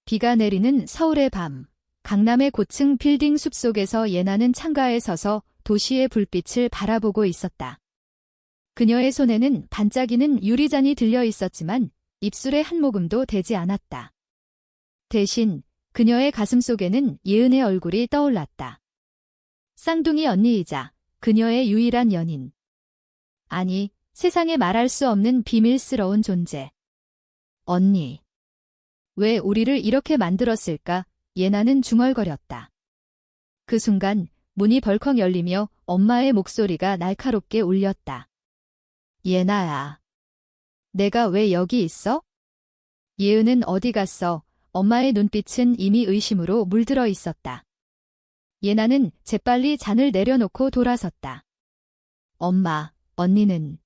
비가 내리는 서울의 밤. 강남의 고층 빌딩 숲속에서 예나는 창가에 서서 도시의 불빛을 바라보고 있었다. 그녀의 손에는 반짝이는 유리잔이 들려 있었지만 입술에 한 모금도 대지 않았다. 대신 그녀의 가슴 속에는 예은의 얼굴이 떠올랐다. 쌍둥이 언니이자 그녀의 유일한 연인. 아니, 세상에 말할 수 없는 비밀스러운 존재. 언니. 왜 우리를 이렇게 만들었을까? 예나는 중얼거렸다. 그 순간 문이 벌컥 열리며 엄마의 목소리가 날카롭게 울렸다. 예나야. 내가 왜 여기 있어? 예은은 어디 갔어? 엄마의 눈빛은 이미 의심으로 물들어 있었다. 예나는 재빨리 잔을 내려놓고 돌아섰다. 엄마, 언니는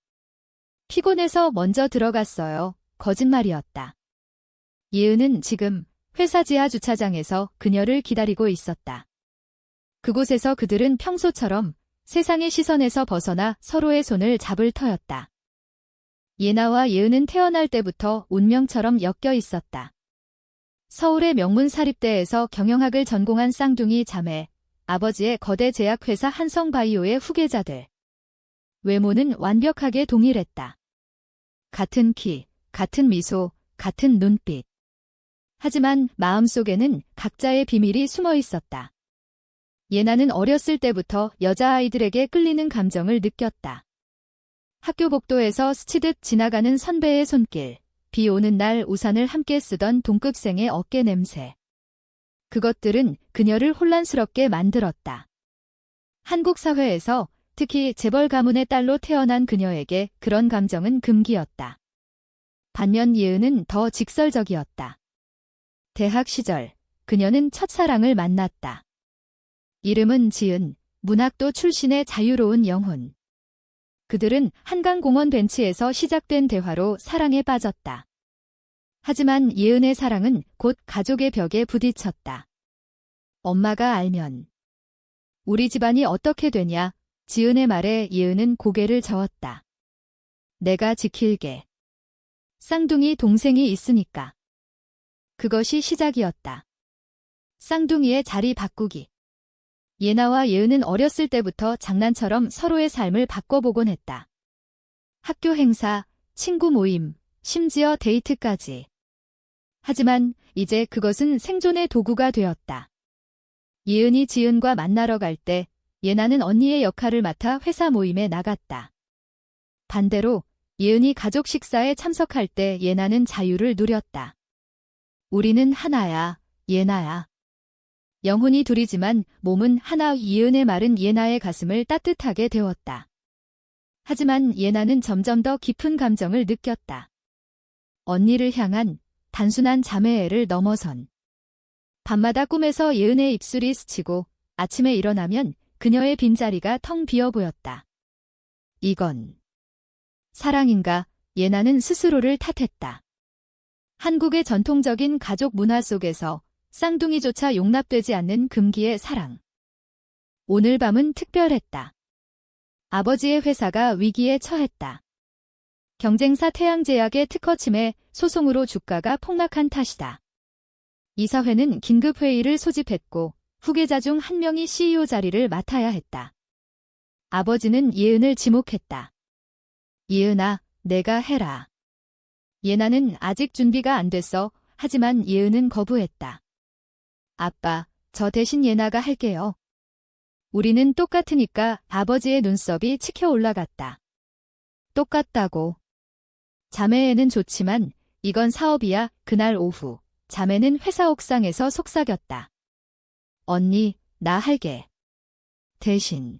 피곤해서 먼저 들어갔어요. 거짓말이었다. 예은은 지금 회사 지하 주차장에서 그녀를 기다리고 있었다. 그곳에서 그들은 평소처럼 세상의 시선에서 벗어나 서로의 손을 잡을 터였다. 예나와 예은은 태어날 때부터 운명처럼 엮여 있었다. 서울의 명문 사립대에서 경영학을 전공한 쌍둥이 자매, 아버지의 거대 제약회사 한성바이오의 후계자들. 외모는 완벽하게 동일했다. 같은 키, 같은 미소, 같은 눈빛. 하지만 마음속에는 각자의 비밀이 숨어 있었다. 예나는 어렸을 때부터 여자아이들에게 끌리는 감정을 느꼈다. 학교 복도에서 스치듯 지나가는 선배의 손길, 비 오는 날 우산을 함께 쓰던 동급생의 어깨 냄새. 그것들은 그녀를 혼란스럽게 만들었다. 한국 사회에서 특히 재벌 가문의 딸로 태어난 그녀에게 그런 감정은 금기였다. 반면 예은은 더 직설적이었다. 대학 시절, 그녀는 첫사랑을 만났다. 이름은 지은, 문학도 출신의 자유로운 영혼. 그들은 한강공원 벤치에서 시작된 대화로 사랑에 빠졌다. 하지만 예은의 사랑은 곧 가족의 벽에 부딪혔다. 엄마가 알면 우리 집안이 어떻게 되냐? 지은의 말에 예은은 고개를 저었다. 내가 지킬게. 쌍둥이 동생이 있으니까. 그것이 시작이었다. 쌍둥이의 자리 바꾸기. 예나와 예은은 어렸을 때부터 장난처럼 서로의 삶을 바꿔보곤 했다. 학교 행사, 친구 모임, 심지어 데이트까지. 하지만 이제 그것은 생존의 도구가 되었다. 예은이 지은과 만나러 갈 때 예나는 언니의 역할을 맡아 회사 모임에 나갔다. 반대로 예은이 가족 식사에 참석할 때 예나는 자유를 누렸다. 우리는 하나야, 예나야. 영혼이 둘이지만 몸은 하나. 예은의 말은 예나의 가슴을 따뜻하게 데웠다. 하지만 예나는 점점 더 깊은 감정을 느꼈다. 언니를 향한 단순한 자매애를 넘어선. 밤마다 꿈에서 예은의 입술이 스치고 아침에 일어나면 그녀의 빈자리가 텅 비어 보였다. 이건 사랑인가? 예나는 스스로를 탓했다. 한국의 전통적인 가족 문화 속에서 쌍둥이조차 용납되지 않는 금기의 사랑. 오늘 밤은 특별했다. 아버지의 회사가 위기에 처했다. 경쟁사 태양제약의 특허침해 소송으로 주가가 폭락한 탓이다. 이사회는 긴급회의를 소집했고 후계자 중 한 명이 CEO 자리를 맡아야 했다. 아버지는 예은을 지목했다. 예은아, 내가 해라. 예나는 아직 준비가 안 됐어. 하지만 예은은 거부했다. 아빠, 저 대신 예나가 할게요. 우리는 똑같으니까. 아버지의 눈썹이 치켜 올라갔다. 똑같다고. 자매애는 좋지만 이건 사업이야. 그날 오후 자매는 회사 옥상에서 속삭였다. 언니, 나 할게. 대신.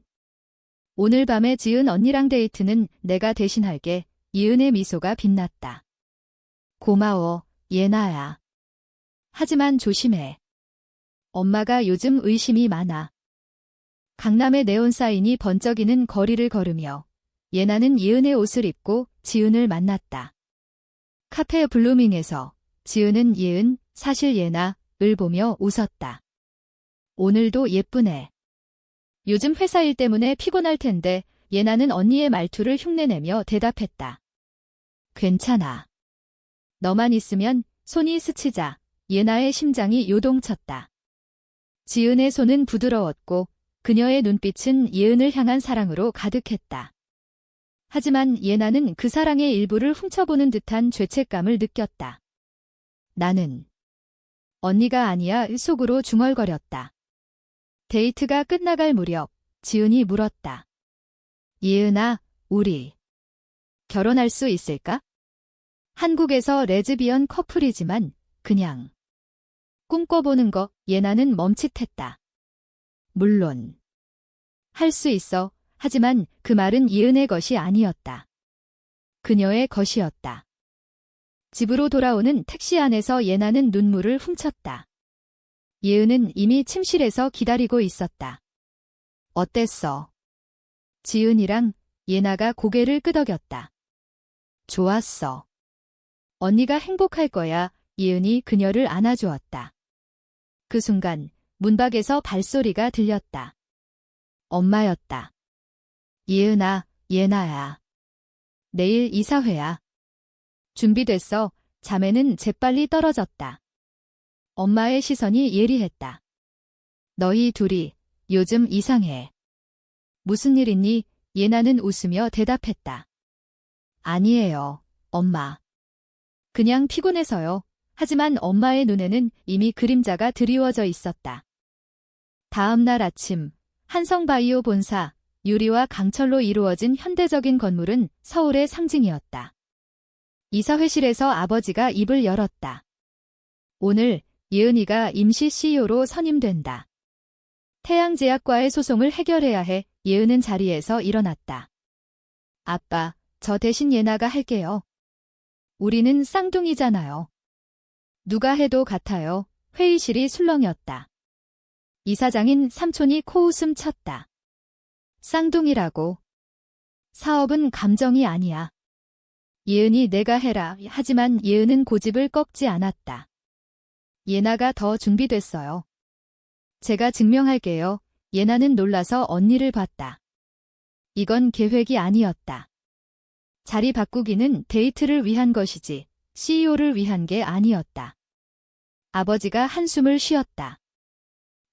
오늘 밤에 지은 언니랑 데이트는 내가 대신할게. 예은의 미소가 빛났다. 고마워, 예나야. 하지만 조심해. 엄마가 요즘 의심이 많아. 강남의 네온사인이 번쩍이는 거리를 걸으며 예나는 예은의 옷을 입고 지은을 만났다. 카페 블루밍에서 지은은 예은, 사실 예나를 보며 웃었다. 오늘도 예쁘네. 요즘 회사 일 때문에 피곤할 텐데 예나는 언니의 말투를 흉내내며 대답했다. 괜찮아. 너만 있으면 손이 스치자. 예나의 심장이 요동쳤다. 지은의 손은 부드러웠고 그녀의 눈빛은 예은을 향한 사랑으로 가득했다. 하지만 예나는 그 사랑의 일부를 훔쳐보는 듯한 죄책감을 느꼈다. 나는 언니가 아니야 속으로 중얼거렸다. 데이트가 끝나갈 무렵 지은이 물었다. 예은아, 우리 결혼할 수 있을까? 한국에서 레즈비언 커플이지만 그냥 꿈꿔보는 거. 예나는 멈칫했다. 물론 할 수 있어. 하지만 그 말은 예은의 것이 아니었다. 그녀의 것이었다. 집으로 돌아오는 택시 안에서 예나는 눈물을 훔쳤다. 예은은 이미 침실에서 기다리고 있었다. 어땠어? 지은이랑. 예나가 고개를 끄덕였다. 좋았어. 언니가 행복할 거야. 예은이 그녀를 안아주었다. 그 순간 문밖에서 발소리가 들렸다. 엄마였다. 예은아, 예나야. 내일 이사회야. 준비됐어. 자매는 재빨리 떨어졌다. 엄마의 시선이 예리했다. 너희 둘이 요즘 이상해. 무슨 일 있니? 예나는 웃으며 대답했다. 아니에요, 엄마. 그냥 피곤해서요. 하지만 엄마의 눈에는 이미 그림자가 드리워져 있었다. 다음 날 아침, 한성바이오 본사, 유리와 강철로 이루어진 현대적인 건물은 서울의 상징이었다. 이사회실에서 아버지가 입을 열었다. 오늘 예은이가 임시 CEO로 선임된다. 태양제약과의 소송을 해결해야 해. 예은은 자리에서 일어났다. 아빠, 저 대신 예나가 할게요. 우리는 쌍둥이잖아요. 누가 해도 같아요. 회의실이 술렁였다. 이사장인 삼촌이 코웃음 쳤다. 쌍둥이라고. 사업은 감정이 아니야. 예은이 내가 해라. 하지만 예은은 고집을 꺾지 않았다. 예나가 더 준비됐어요. 제가 증명할게요. 예나는 놀라서 언니를 봤다. 이건 계획이 아니었다. 자리 바꾸기는 데이트를 위한 것이지 CEO를 위한 게 아니었다. 아버지가 한숨을 쉬었다.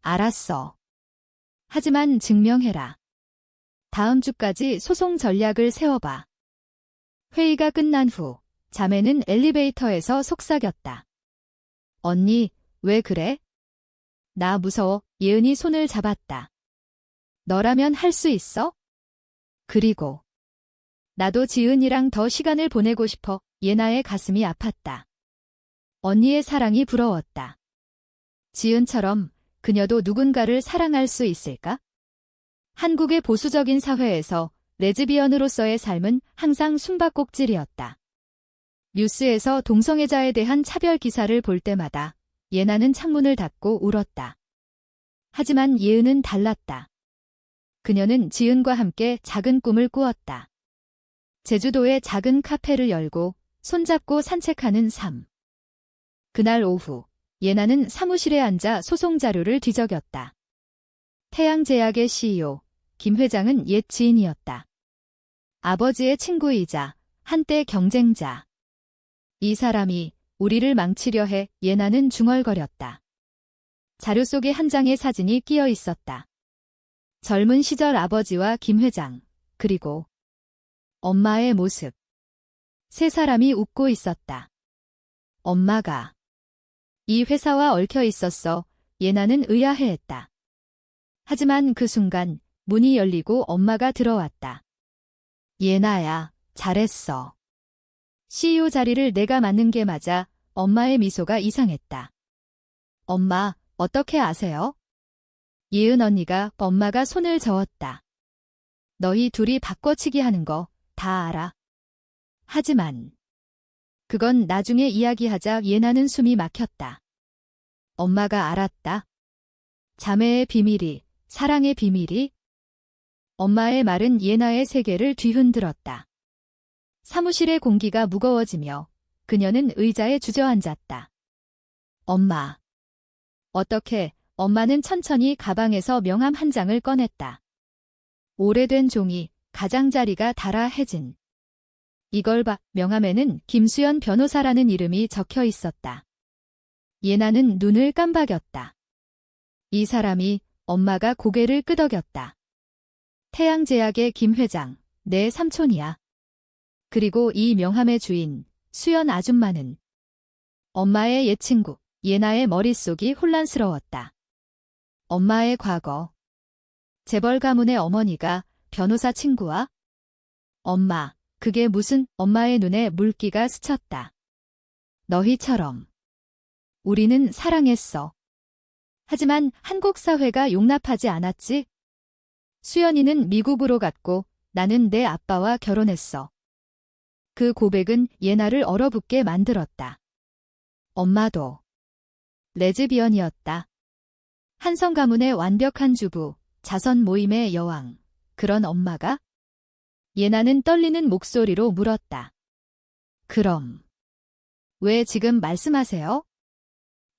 알았어. 하지만 증명해라. 다음 주까지 소송 전략을 세워봐. 회의가 끝난 후 자매는 엘리베이터에서 속삭였다. 언니, 왜 그래? 나 무서워. 예은이 손을 잡았다. 너라면 할 수 있어? 그리고 나도 지은이랑 더 시간을 보내고 싶어. 예나의 가슴이 아팠다. 언니의 사랑이 부러웠다. 지은처럼 그녀도 누군가를 사랑할 수 있을까? 한국의 보수적인 사회에서 레즈비언으로서의 삶은 항상 숨바꼭질이었다. 뉴스에서 동성애자에 대한 차별 기사를 볼 때마다 예나는 창문을 닫고 울었다. 하지만 예은은 달랐다. 그녀는 지은과 함께 작은 꿈을 꾸었다. 제주도에 작은 카페를 열고 손잡고 산책하는 삶. 그날 오후 예나는 사무실에 앉아 소송 자료를 뒤적였다. 태양제약의 CEO, 김 회장은 옛 지인이었다. 아버지의 친구이자 한때 경쟁자. 이 사람이 우리를 망치려 해. 예나는 중얼거렸다. 자료 속에 한 장의 사진이 끼어 있었다. 젊은 시절 아버지와 김 회장, 그리고 엄마의 모습. 세 사람이 웃고 있었다. 엄마가 이 회사와 얽혀 있었어. 예나는 의아해했다. 하지만 그 순간 문이 열리고 엄마가 들어왔다. 예나야, 잘했어. CEO 자리를 내가 맡는 게 맞아. 엄마의 미소가 이상했다. 엄마, 어떻게 아세요? 예은 언니가. 엄마가 손을 저었다. 너희 둘이 바꿔치기 하는 거 다 알아. 하지만 그건 나중에 이야기하자. 예나는 숨이 막혔다. 엄마가 알았다. 자매의 비밀이, 사랑의 비밀이. 엄마의 말은 예나의 세계를 뒤흔들었다. 사무실의 공기가 무거워지며 그녀는 의자에 주저앉았다. 엄마. 어떻게? 엄마는 천천히 가방에서 명함 한 장을 꺼냈다. 오래된 종이, 가장자리가 닳아 해진. 이걸 봐. 명함에는 김수연 변호사라는 이름이 적혀 있었다. 예나는 눈을 깜박였다. 이 사람이 엄마가 고개를 끄덕였다. 태양제약의 김 회장, 내 삼촌이야. 그리고 이 명함의 주인, 수연 아줌마는 엄마의 옛 친구, 예나의 머릿속이 혼란스러웠다. 엄마의 과거. 재벌 가문의 어머니가 변호사 친구와? 엄마, 그게 무슨? 엄마의 눈에 물기가 스쳤다. 너희처럼. 우리는 사랑했어. 하지만 한국 사회가 용납하지 않았지? 수연이는 미국으로 갔고 나는 내 아빠와 결혼했어. 그 고백은 예나를 얼어붙게 만들었다. 엄마도 레즈비언이었다. 한성 가문의 완벽한 주부, 자선 모임의 여왕. 그런 엄마가? 예나는 떨리는 목소리로 물었다. 그럼 왜 지금 말씀하세요?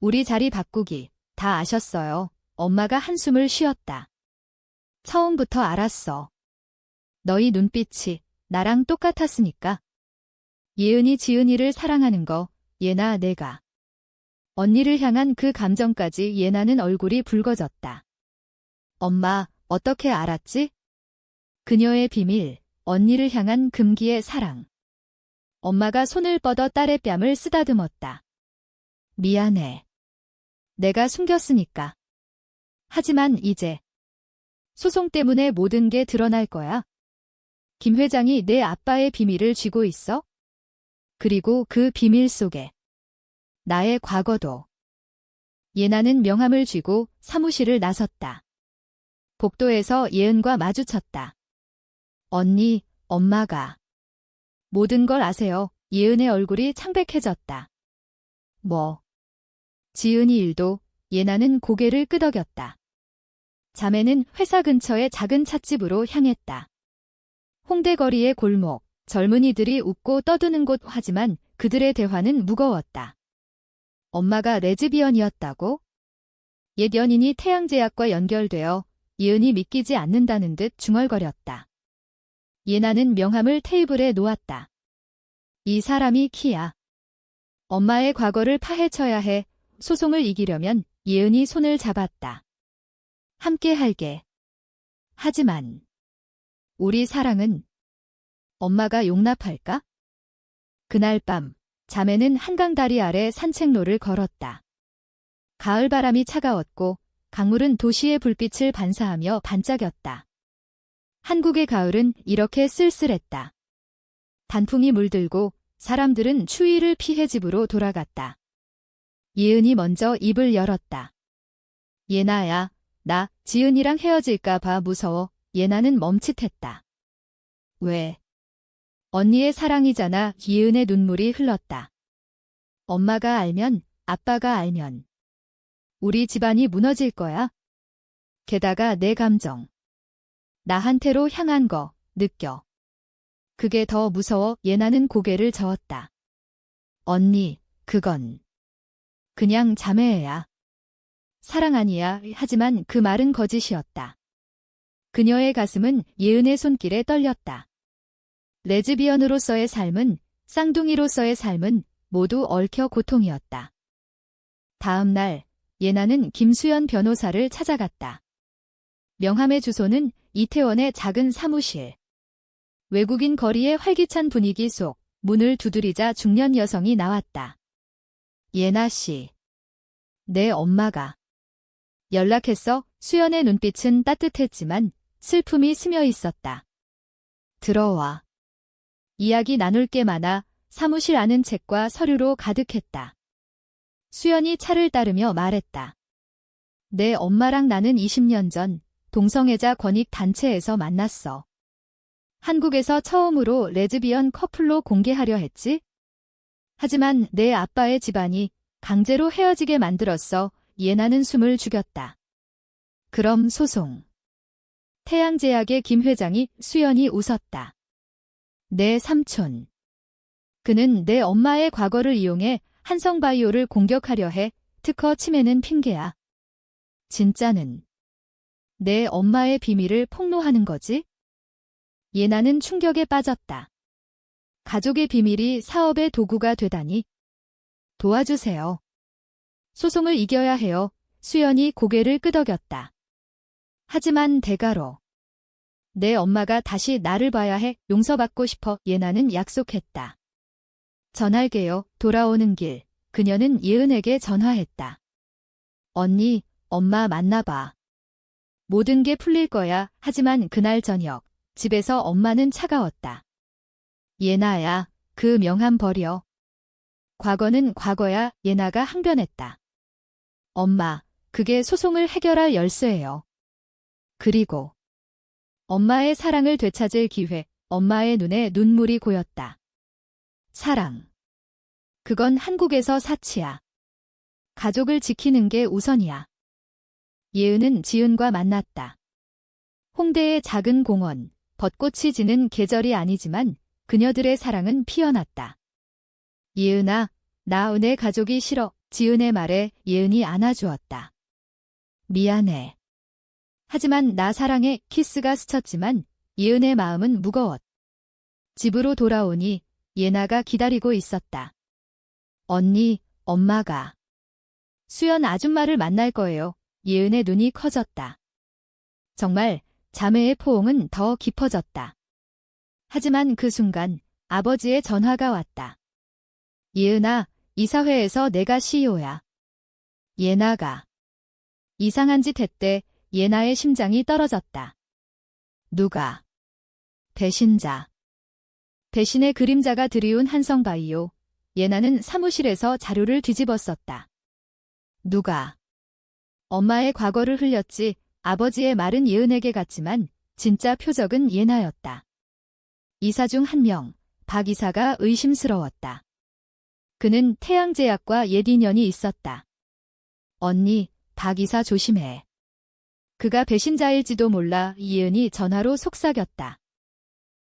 우리 자리 바꾸기 다 아셨어요. 엄마가 한숨을 쉬었다. 처음부터 알았어. 너희 눈빛이 나랑 똑같았으니까. 예은이 지은이를 사랑하는 거, 예나 내가. 언니를 향한 그 감정까지 예나는 얼굴이 붉어졌다. 엄마, 어떻게 알았지? 그녀의 비밀, 언니를 향한 금기의 사랑. 엄마가 손을 뻗어 딸의 뺨을 쓰다듬었다. 미안해. 내가 숨겼으니까. 하지만 이제 소송 때문에 모든 게 드러날 거야. 김 회장이 내 아빠의 비밀을 쥐고 있어? 그리고 그 비밀 속에 나의 과거도. 예나는 명함을 쥐고 사무실을 나섰다. 복도에서 예은과 마주쳤다. 언니, 엄마가 모든 걸 아세요. 예은의 얼굴이 창백해졌다. 뭐? 지은이 일도. 예나는 고개를 끄덕였다. 자매는 회사 근처의 작은 찻집으로 향했다. 홍대거리의 골목, 젊은이들이 웃고 떠드는 곳 하지만 그들의 대화는 무거웠다. 엄마가 레즈비언이었다고? 옛 연인이 태양제약과 연결되어 예은이 믿기지 않는다는 듯 중얼거렸다. 예나는 명함을 테이블에 놓았다. 이 사람이 키야. 엄마의 과거를 파헤쳐야 해. 소송을 이기려면 예은이 손을 잡았다. 함께 할게. 하지만 우리 사랑은 엄마가 용납할까? 그날 밤 자매는 한강 다리 아래 산책로를 걸었다. 가을바람이 차가웠고 강물은 도시의 불빛을 반사하며 반짝였다. 한국의 가을은 이렇게 쓸쓸했다. 단풍이 물들고 사람들은 추위를 피해 집으로 돌아갔다. 예은이 먼저 입을 열었다. 예나야, 나 지은이랑 헤어질까 봐 무서워. 예나는 멈칫했다. 왜? 언니의 사랑이잖아. 예은의 눈물이 흘렀다. 엄마가 알면, 아빠가 알면 우리 집안이 무너질 거야. 게다가 내 감정. 나한테로 향한 거 느껴. 그게 더 무서워. 예나는 고개를 저었다. 언니, 그건 그냥 자매애야. 사랑 아니야. 하지만 그 말은 거짓이었다. 그녀의 가슴은 예은의 손길에 떨렸다. 레즈비언으로서의 삶은, 쌍둥이로서의 삶은 모두 얽혀 고통이었다. 다음 날 예나는 김수연 변호사를 찾아갔다. 명함의 주소는 이태원의 작은 사무실. 외국인 거리의 활기찬 분위기 속 문을 두드리자 중년 여성이 나왔다. 예나 씨. 내 엄마가 연락했어. 수연의 눈빛은 따뜻했지만 슬픔이 스며 있었다. 들어와. 이야기 나눌 게 많아. 사무실 안은 책과 서류로 가득했다. 수연이 차를 따르며 말했다. 내 엄마랑 나는 20년 전 동성애자 권익 단체에서 만났어. 한국에서 처음으로 레즈비언 커플로 공개하려 했지? 하지만 내 아빠의 집안이 강제로 헤어지게 만들었어. 예나는 숨을 죽였다. 그럼 소송. 태양제약의 김 회장이 수연이 웃었다. 내 삼촌. 그는 내 엄마의 과거를 이용해 한성바이오를 공격하려 해. 특허 침해는 핑계야. 진짜는 내 엄마의 비밀을 폭로하는 거지? 예나는 충격에 빠졌다. 가족의 비밀이 사업의 도구가 되다니. 도와주세요. 소송을 이겨야 해요. 수연이 고개를 끄덕였다. 하지만 대가로. 내 엄마가 다시 나를 봐야 해. 용서받고 싶어. 예나는 약속했다. 전할게요. 돌아오는 길 그녀는 예은에게 전화했다. 언니, 엄마 만나봐. 모든 게 풀릴 거야. 하지만 그날 저녁 집에서 엄마는 차가웠다. 예나야, 그 명함 버려. 과거는 과거야. 예나가 항변했다. 엄마, 그게 소송을 해결할 열쇠예요. 그리고 엄마의 사랑을 되찾을 기회. 엄마의 눈에 눈물이 고였다. 사랑. 그건 한국에서 사치야. 가족을 지키는 게 우선이야. 예은은 지은과 만났다. 홍대의 작은 공원, 벚꽃이 지는 계절이 아니지만 그녀들의 사랑은 피어났다. 예은아, 나 내 가족이 싫어. 지은의 말에 예은이 안아주었다. 미안해. 하지만 나 사랑해. 키스가 스쳤지만 예은의 마음은 무거웠다. 집으로 돌아오니 예나가 기다리고 있었다. 언니, 엄마가. 수연 아줌마를 만날 거예요. 예은의 눈이 커졌다. 정말 자매의 포옹은 더 깊어졌다. 하지만 그 순간 아버지의 전화가 왔다. 예은아, 이사회에서 내가 CEO야. 예나가. 이상한 짓 했대. 예나의 심장이 떨어졌다. 누가? 배신자. 배신의 그림자가 드리운 한성바이오. 예나는 사무실에서 자료를 뒤집었었다. 누가? 엄마의 과거를 흘렸지. 아버지의 말은 예은에게 갔지만 진짜 표적은 예나였다. 이사 중 한 명, 박 이사가 의심스러웠다. 그는 태양제약과 옛 인연이 있었다. 언니, 박 이사 조심해. 그가 배신자일지도 몰라. 예은이 전화로 속삭였다.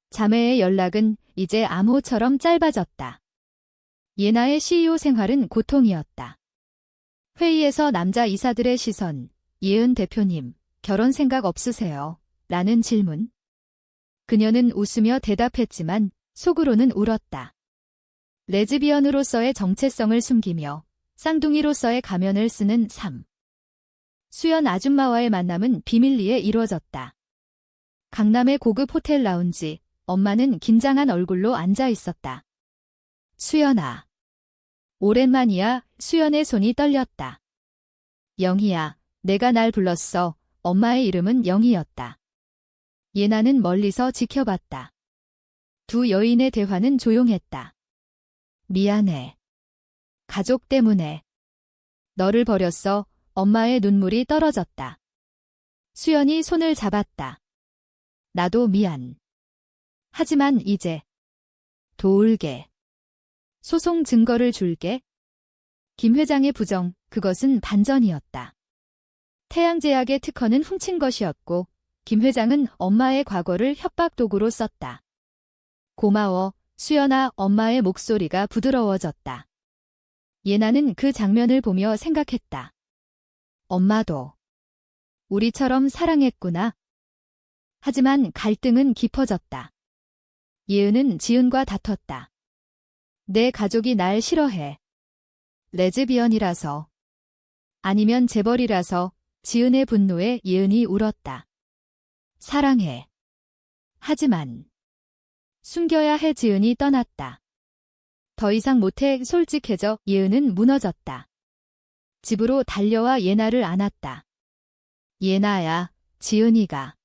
자매의 연락은 이제 암호처럼 짧아졌다. 예나의 CEO 생활은 고통이었다. 회의에서 남자 이사들의 시선, 예은 대표님, 결혼 생각 없으세요? 라는 질문. 그녀는 웃으며 대답했지만 속으로는 울었다. 레즈비언으로서의 정체성을 숨기며 쌍둥이로서의 가면을 쓰는 삶. 수연 아줌마와의 만남은 비밀리에 이루어졌다. 강남의 고급 호텔 라운지, 엄마는 긴장한 얼굴로 앉아 있었다. 수연아. 오랜만이야. 수연의 손이 떨렸다. 영희야, 내가 날 불렀어. 엄마의 이름은 영희였다. 예나는 멀리서 지켜봤다. 두 여인의 대화는 조용했다. 미안해. 가족 때문에. 너를 버렸어. 엄마의 눈물이 떨어졌다. 수연이 손을 잡았다. 나도 미안. 하지만 이제 도울게. 소송 증거를 줄게. 김 회장의 부정, 그것은 반전이었다. 태양제약의 특허는 훔친 것이었고 김 회장은 엄마의 과거를 협박 도구로 썼다. 고마워, 수연아. 엄마의 목소리가 부드러워졌다. 예나는 그 장면을 보며 생각했다. 엄마도 우리처럼 사랑했구나. 하지만 갈등은 깊어졌다. 예은은 지은과 다퉜다. 내 가족이 날 싫어해. 레즈비언이라서. 아니면 재벌이라서. 지은의 분노에 예은이 울었다. 사랑해. 하지만 숨겨야 해. 지은이 떠났다. 더 이상 못해. 솔직해져. 예은은 무너졌다. 집으로 달려와 예나를 안았다. 예나야, 지은이가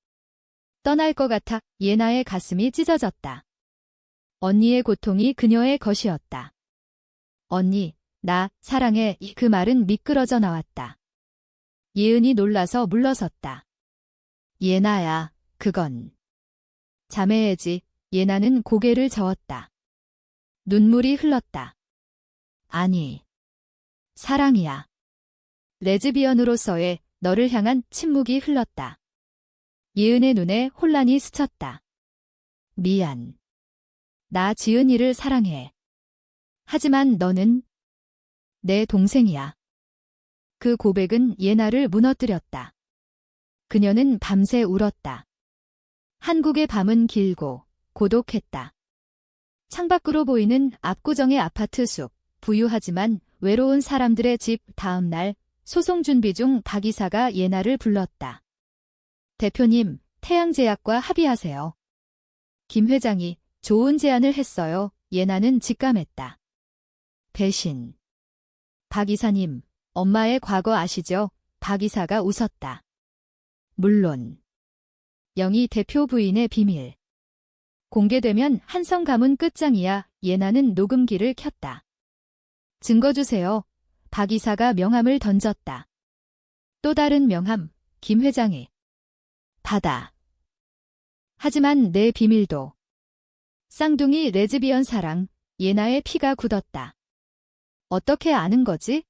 떠날 것 같아. 예나의 가슴이 찢어졌다. 언니의 고통이 그녀의 것이었다. 언니, 나 사랑해. 그 말은 미끄러져 나왔다. 예은이 놀라서 물러섰다. 예나야, 그건 자매애지. 예나는 고개를 저었다. 눈물이 흘렀다. 아니, 사랑이야. 레즈비언으로서의 너를 향한 침묵이 흘렀다. 예은의 눈에 혼란이 스쳤다. 미안. 나 지은이를 사랑해. 하지만 너는 내 동생이야. 그 고백은 예나를 무너뜨렸다. 그녀는 밤새 울었다. 한국의 밤은 길고 고독했다. 창밖으로 보이는 압구정의 아파트 숲, 부유하지만 외로운 사람들의 집. 다음 날 소송 준비 중 박 이사가 예나를 불렀다. 대표님, 태양제약과 합의하세요. 김 회장이 좋은 제안을 했어요. 예나는 직감했다. 배신. 박 이사님, 엄마의 과거 아시죠? 박 이사가 웃었다. 물론. 영희 대표 부인의 비밀. 공개되면 한성 가문 끝장이야. 예나는 녹음기를 켰다. 증거 주세요. 박 이사가 명함을 던졌다. 또 다른 명함. 김 회장이. 받아. 하지만 내 비밀도. 쌍둥이 레즈비언 사랑. 예나의 피가 굳었다. 어떻게 아는 거지?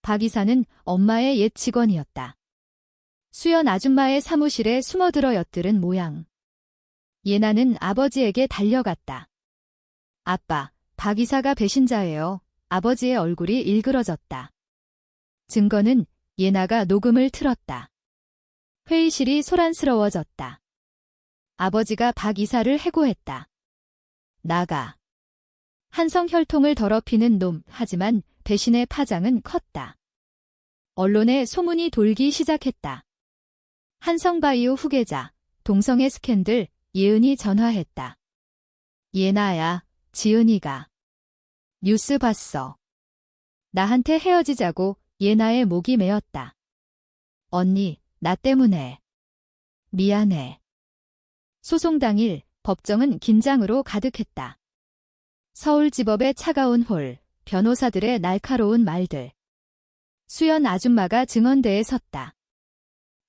박 이사는 엄마의 옛 직원이었다. 수연 아줌마의 사무실에 숨어들어 엿들은 모양. 예나는 아버지에게 달려갔다. 아빠, 박 이사가 배신자예요. 아버지의 얼굴이 일그러졌다. 증거는. 예나가 녹음을 틀었다. 회의실이 소란스러워졌다. 아버지가 박 이사를 해고했다. 나가. 한성 혈통을 더럽히는 놈. 하지만 배신의 파장은 컸다. 언론에 소문이 돌기 시작했다. 한성바이오 후계자, 동성애 스캔들. 예은이 전화했다. 예나야, 지은이가. 뉴스 봤어. 나한테 헤어지자고. 예나의 목이 메었다. 언니, 나 때문에. 미안해. 소송 당일 법정은 긴장으로 가득했다. 서울지법의 차가운 홀, 변호사들의 날카로운 말들. 수연 아줌마가 증언대에 섰다.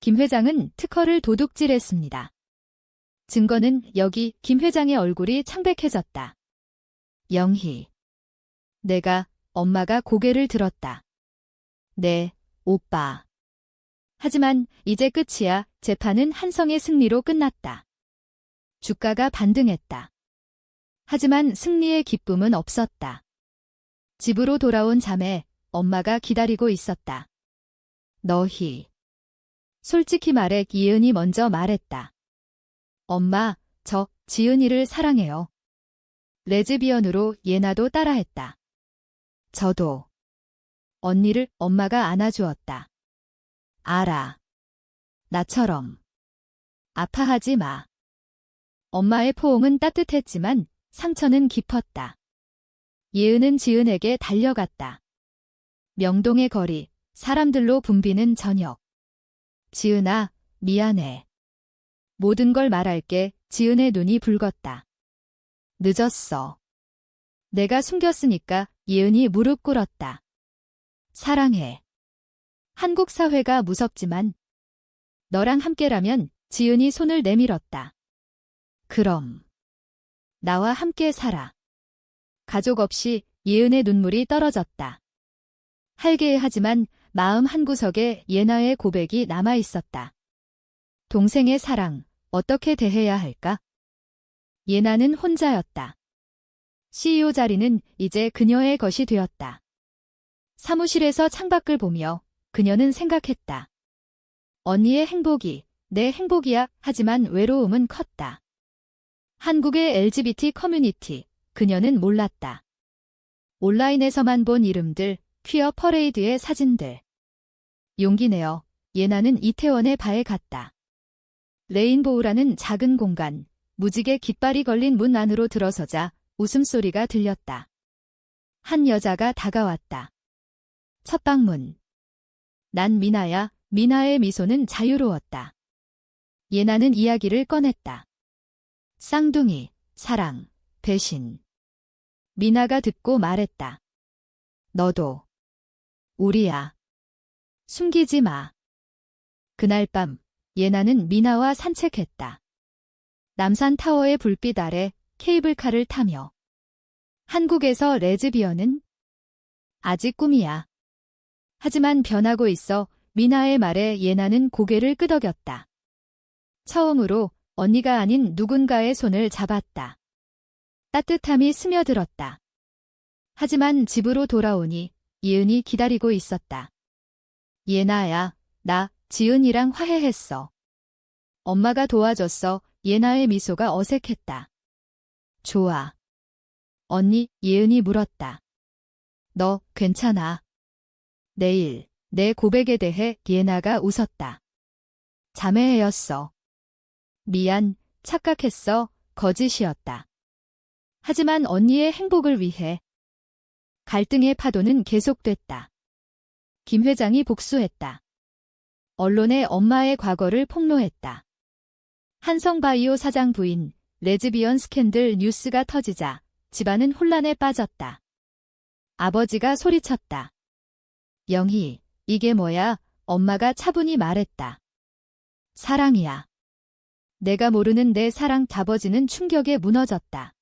김 회장은 특허를 도둑질했습니다. 증거는 여기. 김 회장의 얼굴이 창백해졌다. 영희. 내가. 엄마가 고개를 들었다. 네, 오빠. 하지만 이제 끝이야. 재판은 한성의 승리로 끝났다. 주가가 반등했다. 하지만 승리의 기쁨은 없었다. 집으로 돌아온 자매. 엄마가 기다리고 있었다. 너희. 솔직히 말해. 예은이 먼저 말했다. 엄마, 저 지은이를 사랑해요. 레즈비언으로. 예나도 따라했다. 저도. 언니를. 엄마가 안아주었다. 알아. 나처럼. 아파하지 마. 엄마의 포옹은 따뜻했지만 상처는 깊었다. 예은은 지은에게 달려갔다. 명동의 거리, 사람들로 붐비는 저녁. 지은아, 미안해. 모든 걸 말할게. 지은의 눈이 붉었다. 늦었어. 내가 숨겼으니까. 예은이 무릎 꿇었다. 사랑해. 한국 사회가 무섭지만 너랑 함께라면. 지은이 손을 내밀었다. 그럼. 나와 함께 살아. 가족 없이. 예은의 눈물이 떨어졌다. 할개하지만 마음 한구석에 예나의 고백이 남아있었다. 동생의 사랑, 어떻게 대해야 할까? 예나는 혼자였다. CEO 자리는 이제 그녀의 것이 되었다. 사무실에서 창밖을 보며 그녀는 생각했다. 언니의 행복이 내 행복이야. 하지만 외로움은 컸다. 한국의 LGBT 커뮤니티, 그녀는 몰랐다. 온라인에서만 본 이름들, 퀴어 퍼레이드의 사진들. 용기 내어. 예나는 이태원의 바에 갔다. 레인보우라는 작은 공간, 무지개 깃발이 걸린 문 안으로 들어서자 웃음소리가 들렸다. 한 여자가 다가왔다. 첫 방문. 난 미나야. 미나의 미소는 자유로웠다. 예나는 이야기를 꺼냈다. 쌍둥이, 사랑, 배신. 미나가 듣고 말했다. 너도. 우리야. 숨기지 마. 그날 밤, 예나는 미나와 산책했다. 남산타워의 불빛 아래 케이블카를 타며. 한국에서 레즈비언은 아직 꿈이야. 하지만 변하고 있어. 미나의 말에 예나는 고개를 끄덕였다. 처음으로 언니가 아닌 누군가의 손을 잡았다. 따뜻함이 스며들었다. 하지만 집으로 돌아오니 예은이 기다리고 있었다. 예나야, 나 지은이랑 화해했어. 엄마가 도와줬어. 예나의 미소가 어색했다. 좋아. 언니, 예은이 물었다. 너 괜찮아. 내일 내 고백에 대해 예나가 웃었다. 자매애였어. 미안, 착각했어. 거짓이었다. 하지만 언니의 행복을 위해 갈등의 파도는 계속됐다. 김 회장이 복수했다. 언론에 엄마의 과거를 폭로했다. 한성바이오 사장 부인, 레즈비언 스캔들 뉴스가 터지자 집안은 혼란에 빠졌다. 아버지가 소리쳤다. 영희, 이게 뭐야? 엄마가 차분히 말했다. 사랑이야. 내가 모르는 내 사랑. 아버지는 충격에 무너졌다.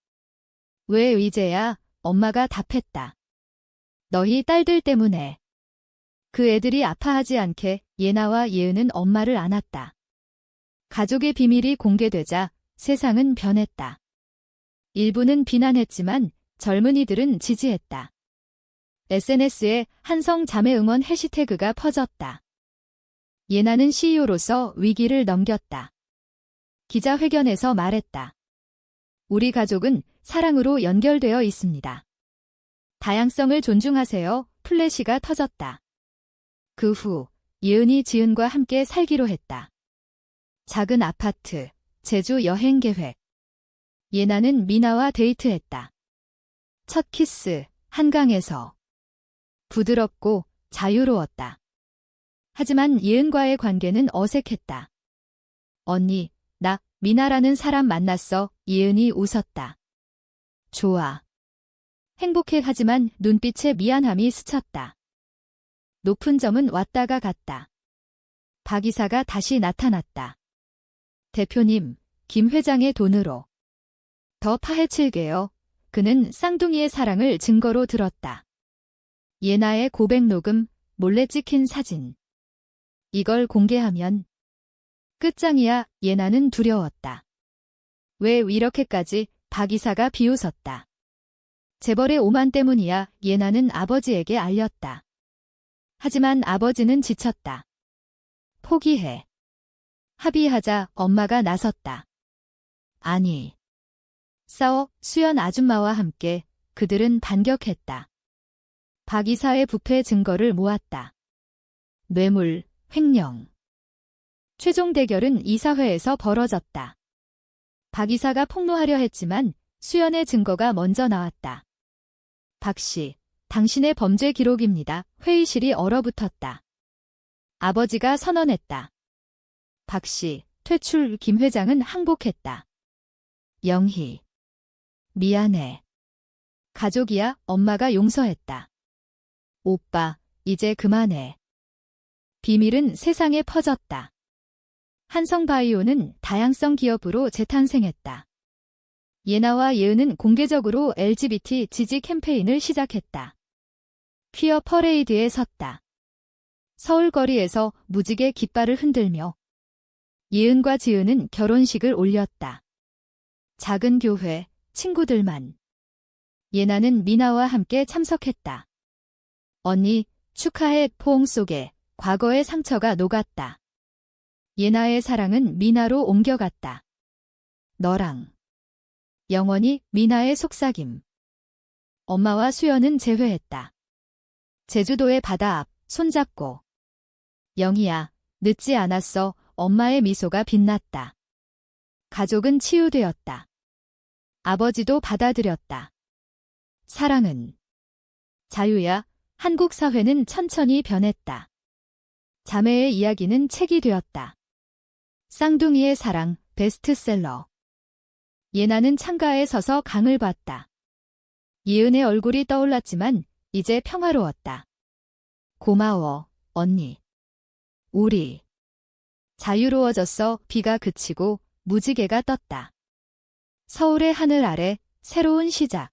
왜 이제야? 엄마가 답했다. 너희 딸들 때문에. 그 애들이 아파하지 않게 예나와 예은은 엄마를 안았다. 가족의 비밀이 공개되자 세상은 변했다. 일부는 비난했지만 젊은이들은 지지했다. SNS에 한성 자매 응원 해시태그가 퍼졌다. 예나는 CEO로서 위기를 넘겼다. 기자회견에서 말했다. 우리 가족은 사랑으로 연결되어 있습니다. 다양성을 존중하세요. 플래시가 터졌다. 그 후 예은이 지은과 함께 살기로 했다. 작은 아파트, 제주 여행 계획. 예나는 미나와 데이트했다. 첫 키스, 한강에서. 부드럽고 자유로웠다. 하지만 예은과의 관계는 어색했다. 언니, 나 미나라는 사람 만났어. 예은이 웃었다. 좋아. 행복해. 하지만 눈빛에 미안함이 스쳤다. 높은 점은 왔다가 갔다. 박 이사가 다시 나타났다. 대표님, 김 회장의 돈으로 더 파헤칠게요. 그는 쌍둥이의 사랑을 증거로 들었다. 예나의 고백 녹음, 몰래 찍힌 사진. 이걸 공개하면 끝장이야. 예나는 두려웠다. 왜 이렇게까지? 박 이사가 비웃었다. 재벌의 오만 때문이야. 예나는 아버지에게 알렸다. 하지만 아버지는 지쳤다. 포기해. 합의하자. 엄마가 나섰다. 아니. 싸워. 수연 아줌마와 함께 그들은 반격했다. 박 이사의 부패 증거를 모았다. 뇌물, 횡령. 최종 대결은 이사회에서 벌어졌다. 박 이사가 폭로하려 했지만 수연의 증거가 먼저 나왔다. 박 씨, 당신의 범죄 기록입니다. 회의실이 얼어붙었다. 아버지가 선언했다. 박 씨, 퇴출. 김 회장은 항복했다. 영희. 미안해. 가족이야. 엄마가 용서했다. 오빠, 이제 그만해. 비밀은 세상에 퍼졌다. 한성바이오는 다양성 기업으로 재탄생했다. 예나와 예은은 공개적으로 LGBT 지지 캠페인을 시작했다. 퀴어 퍼레이드에 섰다. 서울 거리에서 무지개 깃발을 흔들며 예은과 지은은 결혼식을 올렸다. 작은 교회, 친구들만. 예나는 미나와 함께 참석했다. 언니, 축하해. 포옹 속에 과거의 상처가 녹았다. 예나의 사랑은 미나로 옮겨갔다. 너랑. 영원히. 미나의 속삭임. 엄마와 수연은 재회했다. 제주도의 바다 앞, 손잡고. 영희야, 늦지 않았어. 엄마의 미소가 빛났다. 가족은 치유되었다. 아버지도 받아들였다. 사랑은 자유야. 한국 사회는 천천히 변했다. 자매의 이야기는 책이 되었다. 쌍둥이의 사랑, 베스트셀러. 예나는 창가에 서서 강을 봤다. 예은의 얼굴이 떠올랐지만 이제 평화로웠다. 고마워, 언니. 우리 자유로워졌어. 비가 그치고 무지개가 떴다. 서울의 하늘 아래 새로운 시작.